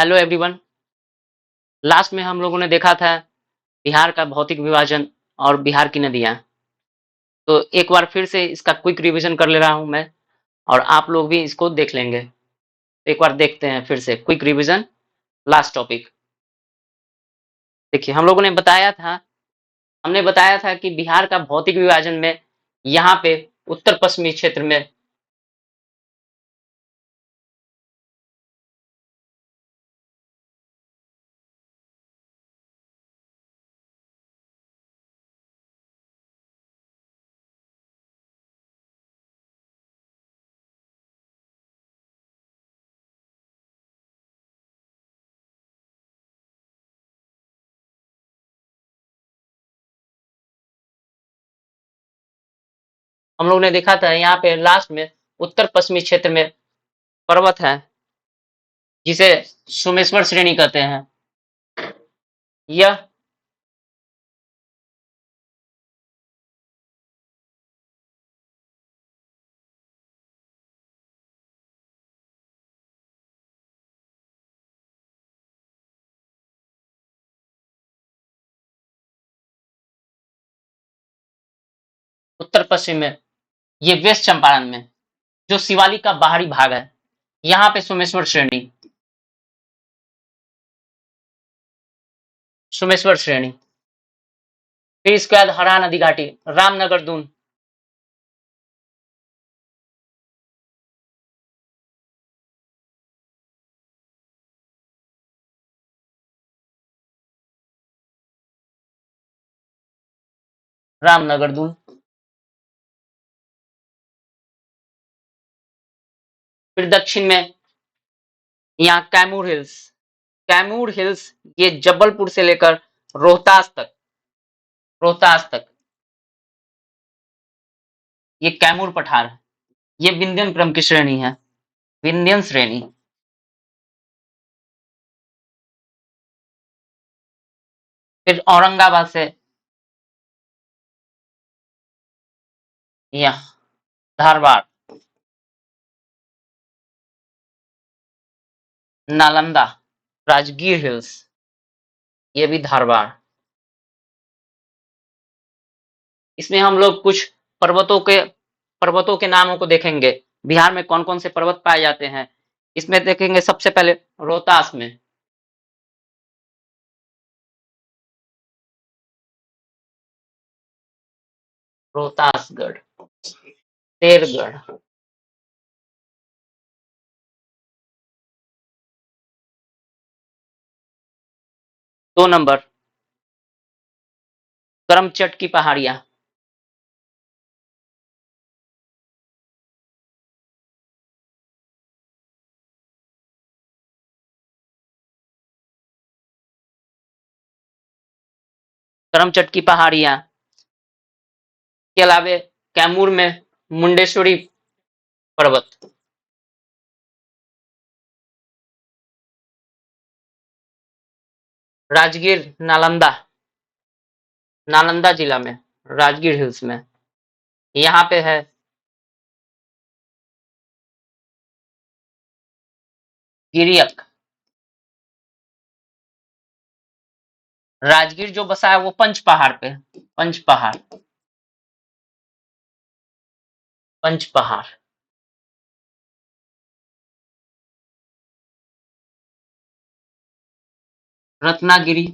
Hello everyone. Last में हम लोगों ने देखा था बिहार का भौतिक विभाजन और बिहार की नदियाँ। तो एक बार फिर से इसका क्विक रिवीजन कर ले रहा हूँ मैं और आप लोग भी इसको देख लेंगे। एक बार देखते हैं फिर से क्विक रिवीजन लास्ट टॉपिक। देखिए हमने बताया था कि बिहार का भौतिक विभाजन में यहाँ पे उत्तर पश्चिमी क्षेत्र में हम लोग ने देखा था यहाँ पे लास्ट में उत्तर पश्चिमी क्षेत्र में पर्वत है जिसे सोमेश्वर श्रेणी कहते हैं। यह उत्तर पश्चिम में, ये वेस्ट चंपारण में जो शिवालिक का बाहरी भाग है, यहाँ पे सोमेश्वर श्रेणी, सोमेश्वर श्रेणी। फिर इसके बाद हरा नदी घाटी, रामनगर दून, रामनगर दून। फिर दक्षिण में यहाँ कैमूर हिल्स ये जबलपुर से लेकर रोहतास तक ये कैमूर पठार है। ये विंध्यन क्रम की श्रेणी है, विंध्यन श्रेणी। फिर औरंगाबाद से यहाँ धारवाड़, नालंदा, राजगीर हिल्स, ये भी धारवाड़। इसमें हम लोग कुछ पर्वतों के नामों को देखेंगे। बिहार में कौन कौन से पर्वत पाए जाते हैं इसमें देखेंगे। सबसे पहले रोहतास में रोहतासगढ़, शेरगढ़, दो नंबर करमचट की पहाड़ियां, करमचट की पहाड़ियां के अलावे कैमूर में मुंडेश्वरी पर्वत, राजगीर, नालंदा जिला में राजगीर हिल्स में यहाँ पे है गिरियक। राजगीर जो बसा है वो पंच पहाड़ पे, पंच पहाड़, पंच पहाड़। रत्नागिरी,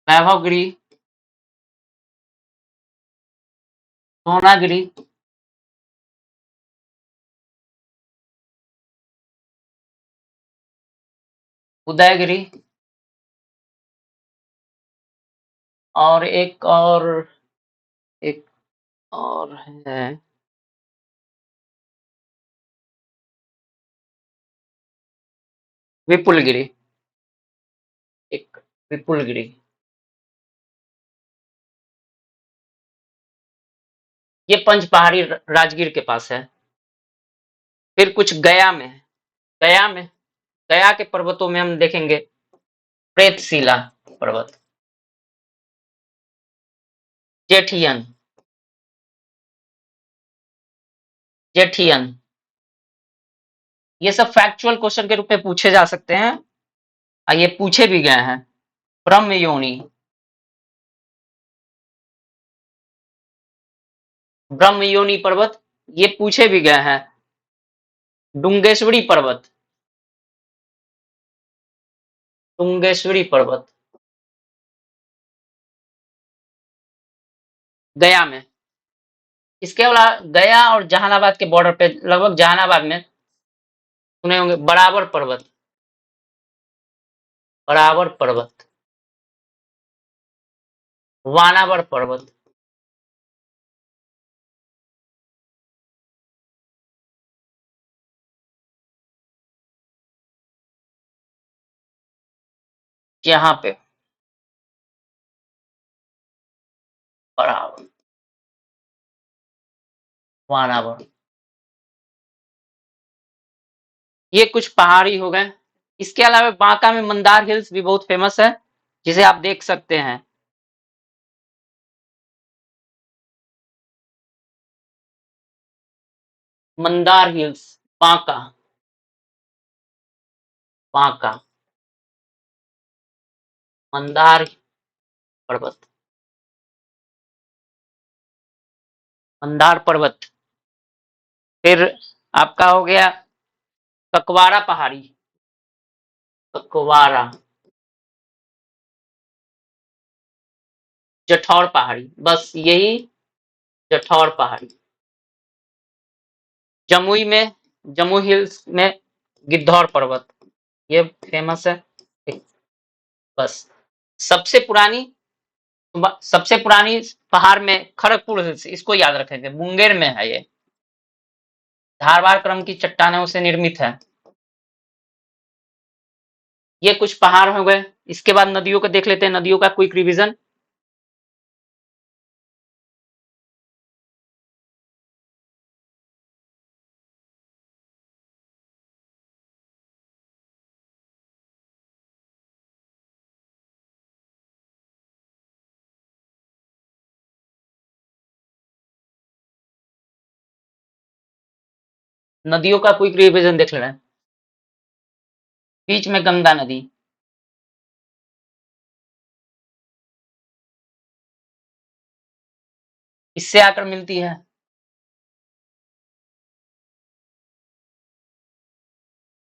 वैभवगिरी, सोनागिरी, उदयगिरी और एक और है विपुलगिरी, एक विपुलगिरी। ये पंच पहाड़ी राजगीर के पास है। फिर कुछ गया में गया के पर्वतों में हम देखेंगे प्रेतशिला पर्वत, जेठियन, जेठियन। ये सब फैक्चुअल क्वेश्चन के रूप में पूछे जा सकते हैं और ये पूछे भी गए हैं। ब्रह्म योनि, ब्रह्म योनि पर्वत, ये पूछे भी गए हैं। डुंगेश्वरी पर्वत, डुंगेश्वरी पर्वत गया में। इसके अलावा गया और जहानाबाद के बॉर्डर पे, लगभग जहानाबाद में सुने होंगे, बराबर पर्वत, बराबर पर्वत, वानावर पर्वत, यहाँ पे बराबर वानावर। ये कुछ पहाड़ी हो गए। इसके अलावा बांका में मंदार हिल्स भी बहुत फेमस है, जिसे आप देख सकते हैं। मंदार हिल्स, बांका, बांका, मंदार पर्वत, मंदार पर्वत। फिर आपका हो गया ककवारा पहाड़ी, ककवारा, जठौर पहाड़ी, बस यही, जठौर पहाड़ी। जमुई में, जमुई हिल्स में गिद्धौर पर्वत, ये फेमस है। बस सबसे पुरानी, सबसे पुरानी पहाड़ में खड़गपुर हिल्स, इसको याद रखेंगे, मुंगेर में है ये। धारवाड़ क्रम की चट्टानों से निर्मित है। ये कुछ पहाड़ हो गए। इसके बाद नदियों को देख लेते हैं, नदियों का क्विक रिवीजन। नदियों का क्विक रिवीजन देख ले रहे हैं। बीच में गंगा नदी, इससे आकर मिलती है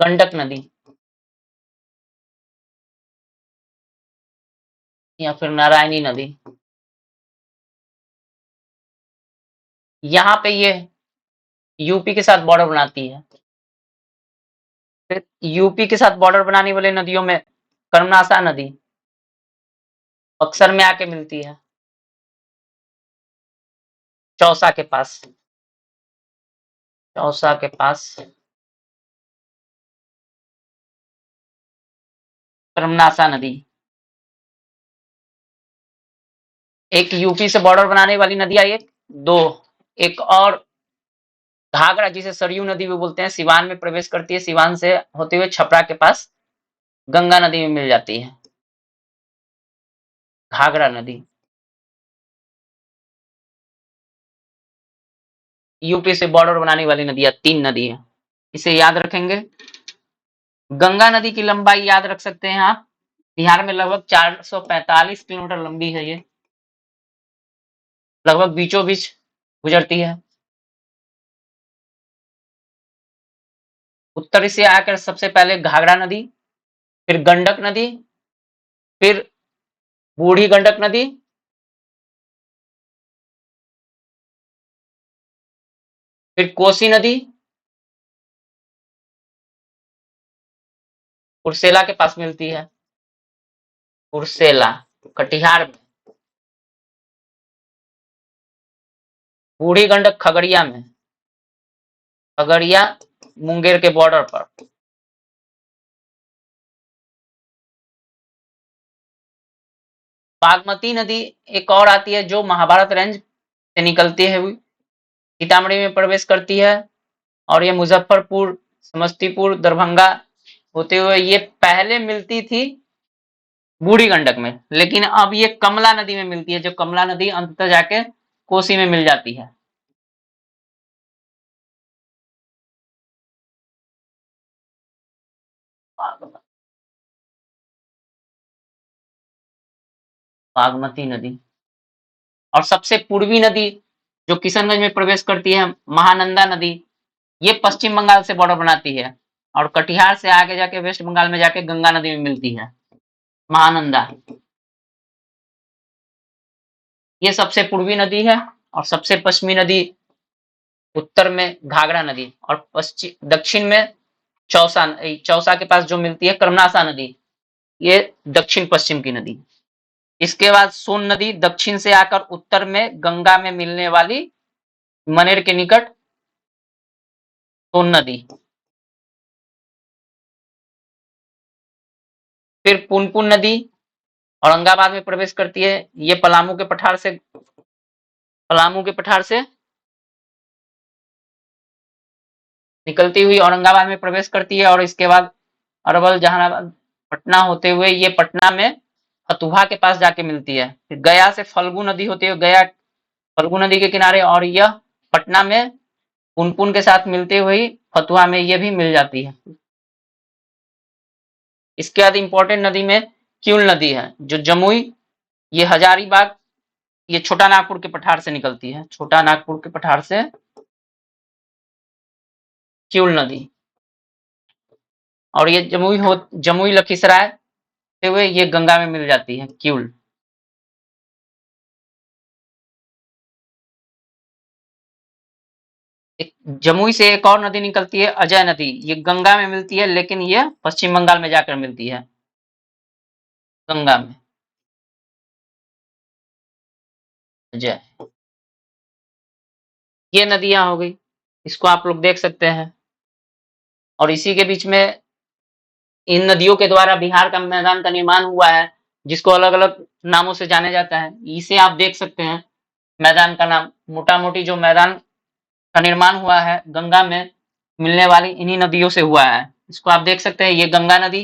गंडक नदी, या फिर नारायणी नदी। यहाँ पे ये यूपी के साथ बॉर्डर बनाती है। फिर यूपी के साथ बॉर्डर बनाने वाले नदियों में कर्मनाशा नदी बक्सर में आके मिलती है, चौसा के पास, चौसा के पास कर्मनाशा नदी। एक यूपी से बॉर्डर बनाने वाली नदी आई है, दो, एक और घाघरा, जिसे सरयू नदी भी बोलते हैं, सिवान में प्रवेश करती है, सिवान से होते हुए छपरा के पास गंगा नदी में मिल जाती है, घाघरा नदी। यूपी से बॉर्डर बनाने वाली नदियां तीन नदी है, इसे याद रखेंगे। गंगा नदी की लंबाई याद रख सकते हैं आप, बिहार में लगभग 445 किलोमीटर लंबी है ये, लगभग बीचों बीच गुजरती है। उत्तर से आकर सबसे पहले घाघरा नदी, फिर गंडक नदी, फिर बूढ़ी गंडक नदी, फिर कोसी नदी, कुर्सेला के पास मिलती है, कुर्सेला कटिहार में, बूढ़ी गंडक खगड़िया में, खगड़िया मुंगेर के बॉर्डर पर। बागमती नदी एक और आती है जो महाभारत रेंज से निकलती है, सीतामढ़ी में प्रवेश करती है, और ये मुजफ्फरपुर, समस्तीपुर, दरभंगा होते हुए ये पहले मिलती थी बूढ़ी गंडक में, लेकिन अब ये कमला नदी में मिलती है, जो कमला नदी अंततः जाके कोसी में मिल जाती है। बागमती नदी। और सबसे पूर्वी नदी जो किशनगंज में प्रवेश करती है, महानंदा नदी, ये पश्चिम बंगाल से बॉर्डर बनाती है और कटिहार से आगे जाके वेस्ट बंगाल में जाके गंगा नदी में मिलती है, महानंदा। ये सबसे पूर्वी नदी है और सबसे पश्चिमी नदी उत्तर में घाघरा नदी और पश्चिम दक्षिण में चौसा चौसा के पास जो मिलती है कर्मनाशा नदी, ये दक्षिण पश्चिम की नदी। इसके बाद सोन नदी दक्षिण से आकर उत्तर में गंगा में मिलने वाली मनेर के निकट सोन नदी। फिर पुनपुन नदी औरंगाबाद में प्रवेश करती है, ये पलामू के पठार से निकलती हुई औरंगाबाद में प्रवेश करती है और इसके बाद अरवल, जहानाबाद, पटना होते हुए ये पटना में फतुहा के पास जाके मिलती है। फिर गया से फल्गु नदी होती है, गया फल्गु नदी के किनारे, और यह पटना में पुनपुन के साथ मिलते हुए फतुहा में ये भी मिल जाती है। इसके बाद इंपॉर्टेंट नदी में क्यूल नदी है, जो जमुई, ये हजारीबाग, ये छोटा नागपुर के पठार से निकलती है, छोटा नागपुर के पठार से क्यूल नदी। और ये जमुई लखीसराय होते हुए ये गंगा में मिल जाती है, क्यूल। जमुई से एक और नदी निकलती है, अजय नदी, ये गंगा में मिलती है लेकिन ये पश्चिम बंगाल में जाकर मिलती है, गंगा में, अजय। ये नदियां हो गई, इसको आप लोग देख सकते हैं। और इसी के बीच में इन नदियों के द्वारा बिहार का मैदान का निर्माण हुआ है, जिसको अलग अलग नामों से जाने जाता है। इसे आप देख सकते हैं, मैदान का नाम, मोटा मोटी जो मैदान का निर्माण हुआ है गंगा में मिलने वाली इन्हीं नदियों से हुआ है। इसको आप देख सकते हैं, ये गंगा नदी,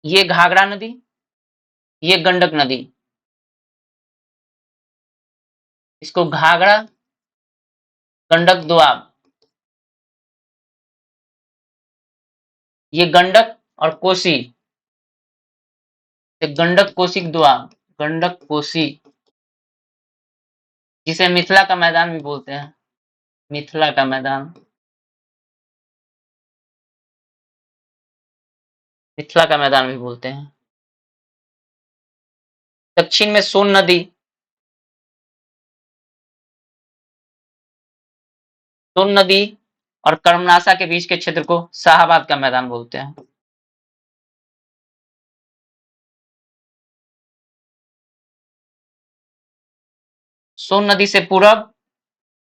ये घाघरा नदी, ये गंडक नदी। इसको घाघरा, गंडक, दोआब, ये गंडक और कोसी, ये गंडक कोसी दोआब, गंडक कोसी, जिसे मिथिला का मैदान भी बोलते हैं, मिथिला का मैदान, मिथिला का मैदान भी बोलते हैं। दक्षिण में सोन नदी, सोन नदी और कर्मनाशा के बीच के क्षेत्र को शाहाबाद का मैदान बोलते हैं। सोन नदी से पूरब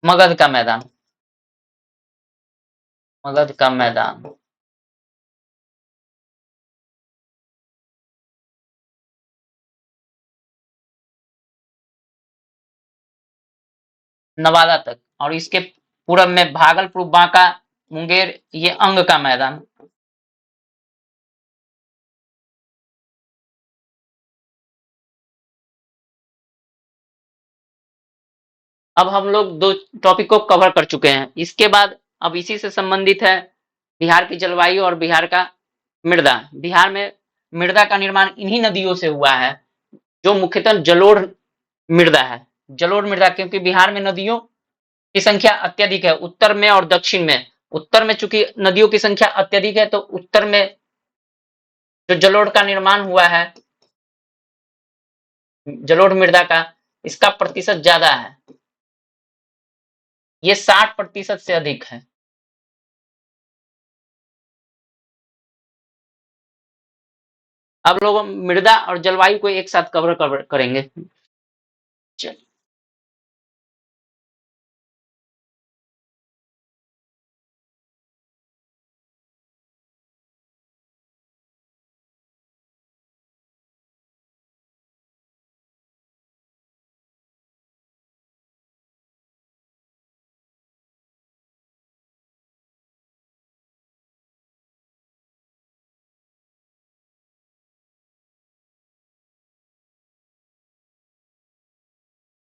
मगध का मैदान, मगध का मैदान। नवादा तक, और इसके पूरब में भागलपुर, बांका, मुंगेर, ये अंग का मैदान। अब हम लोग 2 टॉपिक को कवर कर चुके हैं। इसके बाद अब इसी से संबंधित है बिहार की जलवायु और बिहार का मृदा। बिहार में मृदा का निर्माण इन्हीं नदियों से हुआ है, जो मुख्यतः जलोढ़ मृदा है। जलोढ़ मृदा, क्योंकि बिहार में नदियों की संख्या अत्यधिक है, उत्तर में और दक्षिण में। उत्तर में चूंकि नदियों की संख्या अत्यधिक है, तो उत्तर में जो जलोढ़ का निर्माण हुआ है, जलोढ़ मृदा का, इसका प्रतिशत ज्यादा है, ये 60% से अधिक है। अब लोग मृदा और जलवायु को एक साथ कवर करेंगे।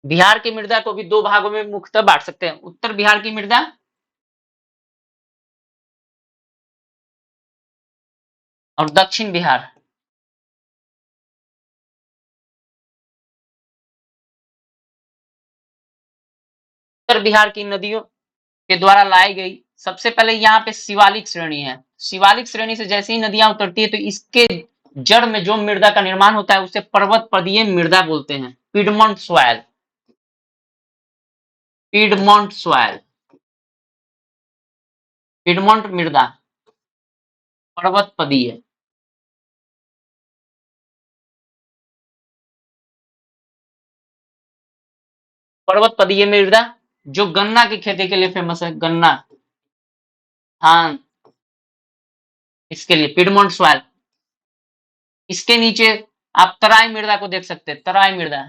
बिहार की मृदा को भी 2 भागों में मुख्यतः बाँट सकते हैं। उत्तर बिहार की मृदा और दक्षिण बिहार। उत्तर बिहार की नदियों के द्वारा लाई गई सबसे पहले यहाँ पे शिवालिक श्रेणी है। शिवालिक श्रेणी से जैसे ही नदियाँ उतरती है तो इसके जड़ में जो मृदा का निर्माण होता है उसे पर्वत पदीय मृदा बोलते हैं। Piedmont soil, Piedmont soil, Piedmont मृदा, पर्वत पदीय। पर्वत पदीय मृदा जो गन्ना की खेती के लिए फेमस है, गन्ना, धान, इसके लिए पिडमोंट सॉइल। इसके नीचे आप तराई मृदा को देख सकते हैं, तराई मृदा।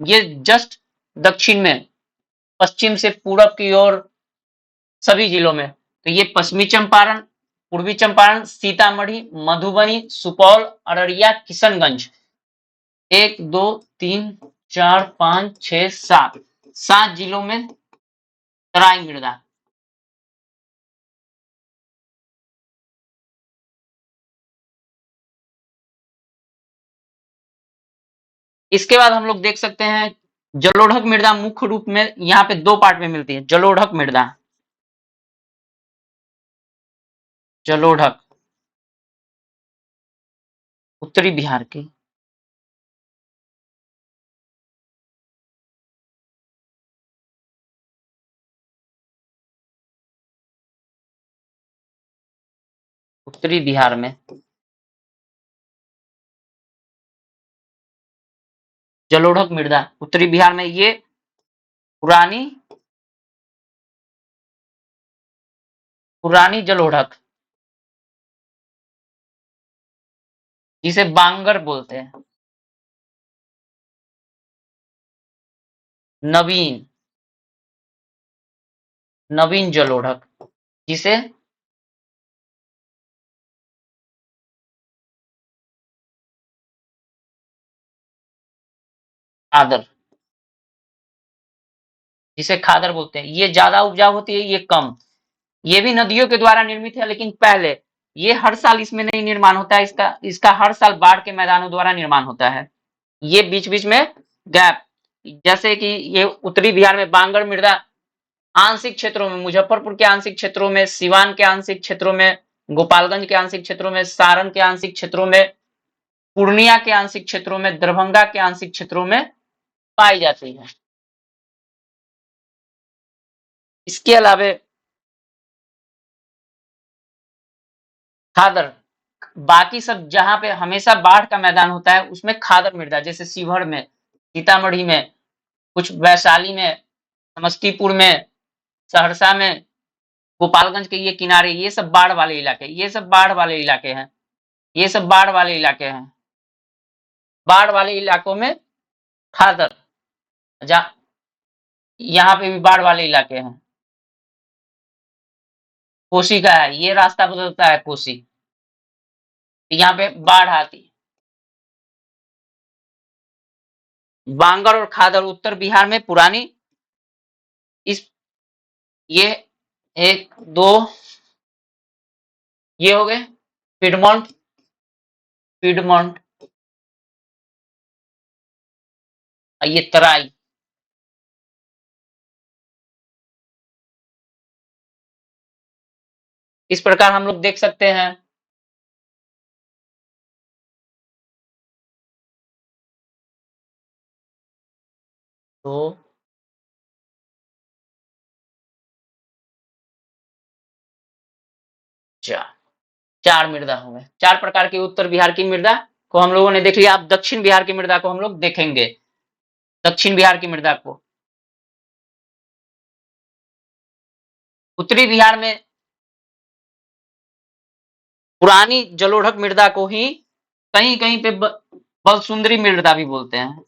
ये जस्ट दक्षिण में, पश्चिम से पूरब की ओर सभी जिलों में। तो ये पश्चिमी चंपारण, पूर्वी चंपारण, सीतामढ़ी, मधुबनी, सुपौल, अररिया, किशनगंज, 1, 2, 3, 4, 5, 6, 7, 7 जिलों में तराई मृदा। इसके बाद हम लोग देख सकते हैं जलोढ़क मृदा। मुख्य रूप में यहाँ पे 2 पार्ट में मिलती है। जलोढ़क मृदा, जलोढ़क, उत्तरी बिहार की, उत्तरी बिहार में जलोढ़क मृदा, उत्तरी बिहार में ये पुरानी, पुरानी जलोढ़क, जिसे बांगर बोलते हैं। नवीन, नवीन जलोढ़क, जिसे आदर, जिसे खादर बोलते हैं। ये ज्यादा उपजाऊ होती है, ये कम। ये भी नदियों के द्वारा निर्मित है, लेकिन पहले ये हर साल इसमें नहीं निर्माण होता है। इसका इसका हर साल बाढ़ के मैदानों द्वारा निर्माण होता है। ये बीच बीच में गैप, जैसे कि ये उत्तरी बिहार में बांगर मृदा आंशिक क्षेत्रों में, मुजफ्फरपुर के आंशिक क्षेत्रों में, सिवान के आंशिक क्षेत्रों में, गोपालगंज के आंशिक क्षेत्रों में, सारण के आंशिक क्षेत्रों में, पूर्णिया के आंशिक क्षेत्रों में, दरभंगा के आंशिक क्षेत्रों में पाई जाती है। इसके अलावे खादर, बाकी सब जहां पे हमेशा बाढ़ का मैदान होता है उसमें खादर मृदा, जैसे शिवहर में, सीतामढ़ी में, कुछ वैशाली में, समस्तीपुर में, सहरसा में, गोपालगंज के ये किनारे, ये सब बाढ़ वाले इलाके, ये सब बाढ़ वाले इलाके हैं। ये सब बाढ़ वाले इलाके हैं। बाढ़ वाले इलाकों में खादर, जहाँ, यहाँ पे भी बाढ़ वाले इलाके हैं। कोसी का है, ये रास्ता बदलता है कोसी, यहाँ पे बाढ़ आती है। बांगर और खादर उत्तर बिहार में पुरानी, इस, ये 1, 2, ये हो गए पिडमोंट, पिडमोंट, और ये तराई। इस प्रकार हम लोग देख सकते हैं। तो 4, 4 मृदा हो गए। 4 प्रकार की उत्तर बिहार की मृदा को हम लोगों ने देख लिया। अब दक्षिण बिहार की मृदा को हम लोग देखेंगे। दक्षिण बिहार की मृदा को, उत्तरी बिहार में पुरानी जलोढ़क मृदा को ही कहीं कहीं पे बलसुंदरी मृदा भी बोलते हैं,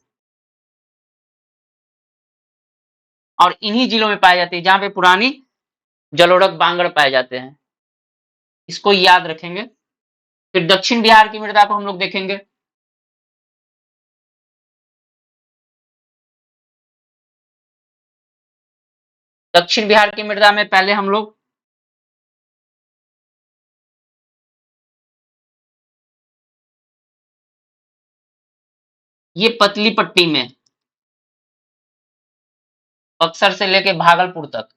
और इन्हीं जिलों में पाई जाती है जहां पे पुरानी जलोढ़क बांगड़ पाए जाते हैं। इसको याद रखेंगे। फिर दक्षिण बिहार की मृदा को हम लोग देखेंगे। दक्षिण बिहार की मृदा में पहले हम लोग ये पतली पट्टी में बक्सर से लेके भागलपुर तक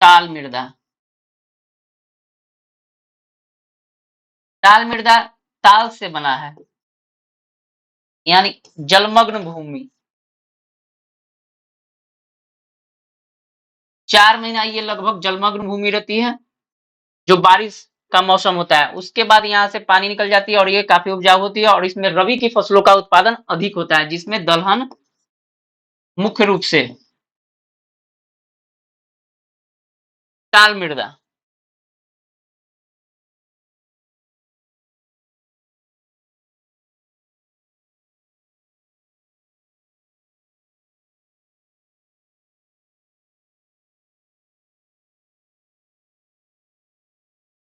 टाल मृदा। टाल मृदा ताल से बना है, यानी जलमग्न भूमि। 4 महीना ये लगभग जलमग्न भूमि रहती है, जो बारिश का मौसम होता है। उसके बाद यहाँ से पानी निकल जाती है और ये काफी उपजाऊ होती है और इसमें रबी की फसलों का उत्पादन अधिक होता है, जिसमें दलहन मुख्य रूप से। टाल मृदा।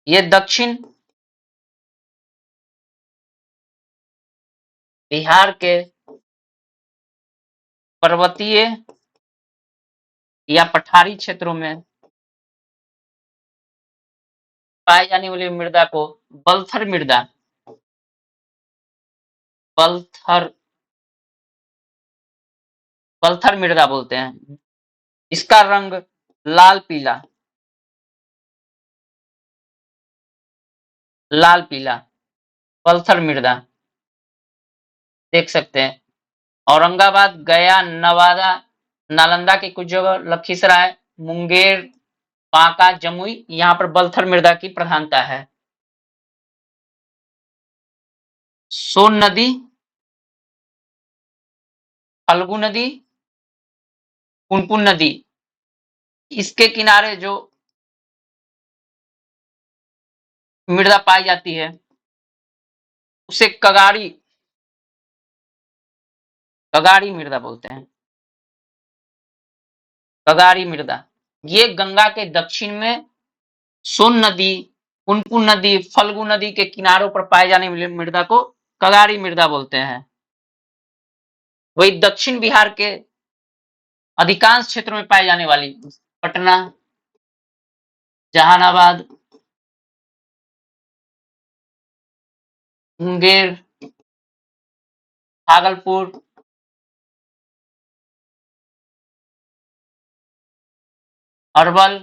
ये दक्षिण बिहार के पर्वतीय या पठारी क्षेत्रों में पाए जाने वाली मृदा को बलथर मृदा, बलथर बलथर मृदा बोलते हैं। इसका रंग लाल पीला, लाल पीला पल्थर मृदा देख सकते हैं। औरंगाबाद, गया, नवादा, नालंदा की कुछ जगह, लखीसराय, मुंगेर, बांका, जमुई, यहाँ पर बलथर मृदा की प्रधानता है। सोन नदी, फल्गु नदी, पुनपुन नदी, इसके किनारे जो मृदा पाई जाती है उसे कगाड़ी मृदा बोलते हैं। कगाड़ी मृदा। ये गंगा के दक्षिण में सोन नदी, पुनपुन नदी, फल्गु नदी के किनारों पर पाए जाने वाली मृदा को कगाड़ी मृदा बोलते हैं। वही दक्षिण बिहार के अधिकांश क्षेत्रों में पाई जाने वाली पटना, जहानाबाद, मुंगेर, भागलपुर, अरवल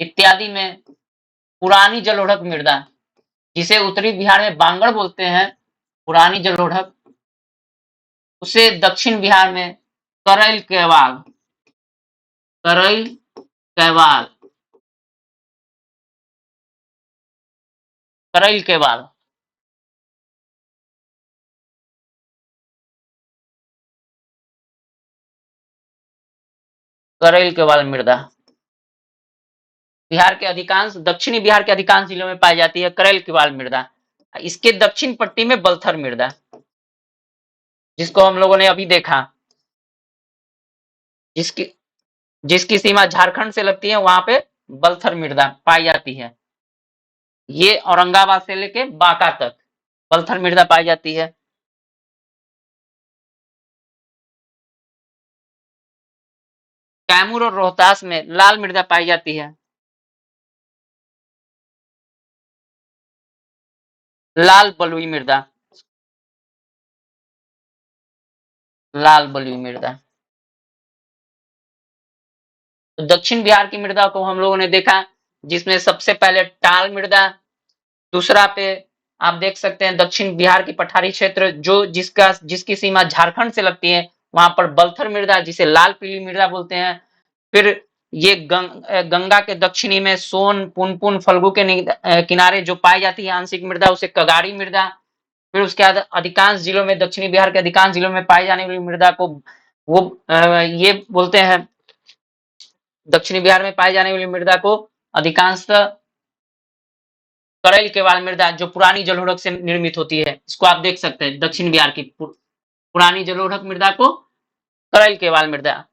इत्यादि में पुरानी जलोढ़क मृदा, जिसे उत्तरी बिहार में बांगड़ बोलते हैं, पुरानी जलोढ़क, उसे दक्षिण बिहार में करैल कैवाल, करैल कैवाल, करैल कैवाल। करैल कैवाल मृदा बिहार के अधिकांश, दक्षिणी बिहार के अधिकांश जिलों में पाई जाती है करैल कैवाल मृदा। इसके दक्षिण पट्टी में बलथर मृदा, जिसको हम लोगों ने अभी देखा, जिसकी जिसकी सीमा झारखंड से लगती है, वहां पे बलथर मृदा पाई जाती है। ये औरंगाबाद से लेके बांका तक बलथर मृदा पाई जाती है। कैमूर और रोहतास में लाल मृदा पाई जाती है। लाल बलुई मृदा, लाल बलुई मृदा। तो दक्षिण बिहार की मृदा को हम लोगों ने देखा, जिसमें सबसे पहले टाल मृदा, दूसरा पे आप देख सकते हैं दक्षिण बिहार की पठारी क्षेत्र, जो जिसकी सीमा झारखंड से लगती है, वहां पर बलथर मृदा, जिसे लाल पीली मृदा बोलते हैं। फिर ये गंगा के दक्षिणी में सोन, पुनपुन, फल्गु के किनारे जो पाई जाती है आंशिक मृदा, उसे कगाड़ी मृदा। फिर उसके बाद अधिकांश जिलों में, दक्षिणी बिहार के अधिकांश जिलों में पाई जाने वाली मृदा को वो ये बोलते हैं, दक्षिणी बिहार में पाई जाने वाली मृदा को अधिकांशतः करैल कैवाल मृदा, जो पुरानी जलोढ़क से निर्मित होती है, इसको आप देख सकते हैं। दक्षिण बिहार की पुरानी जलोढ़क मृदा को करैल कैवाल मृदा।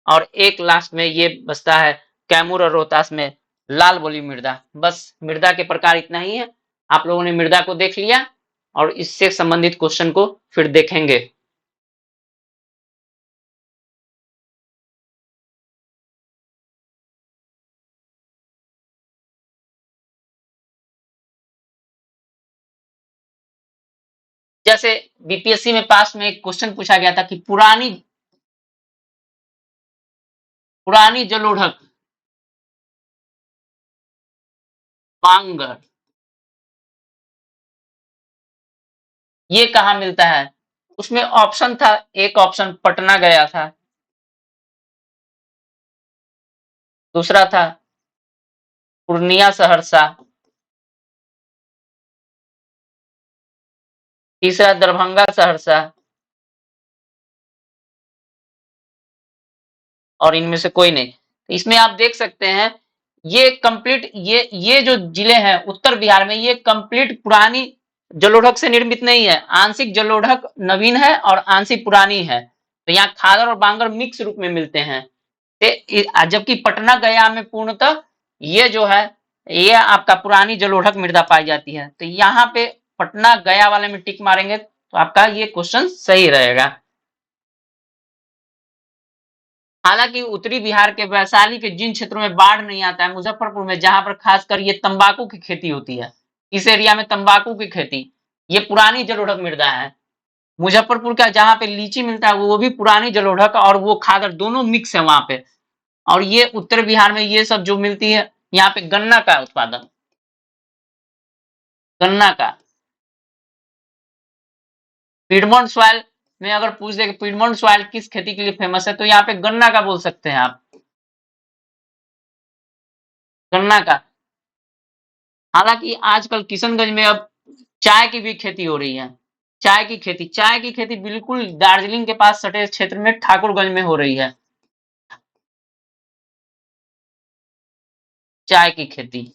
और एक लास्ट में ये बचता है कैमूर और रोहतास में लाल बलुई मृदा। बस मृदा के प्रकार इतना ही है। आप लोगों ने मृदा को देख लिया और इससे संबंधित क्वेश्चन को फिर देखेंगे। जैसे बीपीएससी में पास्ट में एक क्वेश्चन पूछा गया था कि पुरानी जलोढ़क बांगर ये कहाँ मिलता है? उसमें ऑप्शन था, एक ऑप्शन पटना गया था, दूसरा था पूर्णिया सहरसा, तीसरा दरभंगा सहरसा, और इनमें से कोई नहीं। तो इसमें आप देख सकते हैं ये कंप्लीट ये जो जिले हैं उत्तर बिहार में, ये कंप्लीट पुरानी जलोढ़क से निर्मित नहीं है। आंशिक जलोढ़क नवीन है और आंशिक पुरानी है। तो यहाँ खादर और बांगर मिक्स रूप में मिलते हैं। जबकि पटना गया में पूर्णतः ये जो है ये आपका पुरानी जलोढ़क मृदा पाई जाती है। तो यहाँ पे पटना गया वाले में टिक मारेंगे तो आपका ये क्वेश्चन सही रहेगा। हालांकि उत्तरी बिहार के वैशाली के जिन क्षेत्रों में बाढ़ नहीं आता है, मुजफ्फरपुर में जहां पर खासकर ये तंबाकू की खेती होती है, इस एरिया में तंबाकू की खेती, ये पुरानी जलोढ़क मृदा है। मुजफ्फरपुर का जहां पे लीची मिलता है वो भी पुरानी जलोढ़क और वो खादर दोनों मिक्स है वहां पे। और ये उत्तर बिहार में ये सब जो मिलती है, यहाँ पे गन्ना का उत्पादन, गन्ना का पीडमोंट सॉइल में अगर पूछ दे कि पीडमोंट सॉइल किस खेती के लिए फेमस है, तो यहाँ पे गन्ना का बोल सकते हैं आप, गन्ना का। हालांकि आजकल किशनगंज में अब चाय की भी खेती हो रही है। चाय की खेती बिल्कुल दार्जिलिंग के पास सटे क्षेत्र में ठाकुरगंज में हो रही है, चाय की खेती।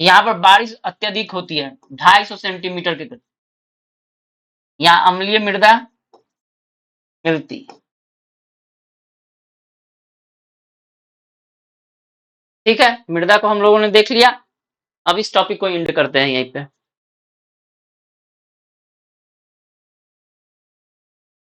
यहाँ पर बारिश अत्यधिक होती है, 250 सेंटीमीटर के करीब। यहाँ अम्लीय मृदा मिलती। ठीक है, मृदा को हम लोगों ने देख लिया। अब इस टॉपिक को एंड करते हैं यहीं पे।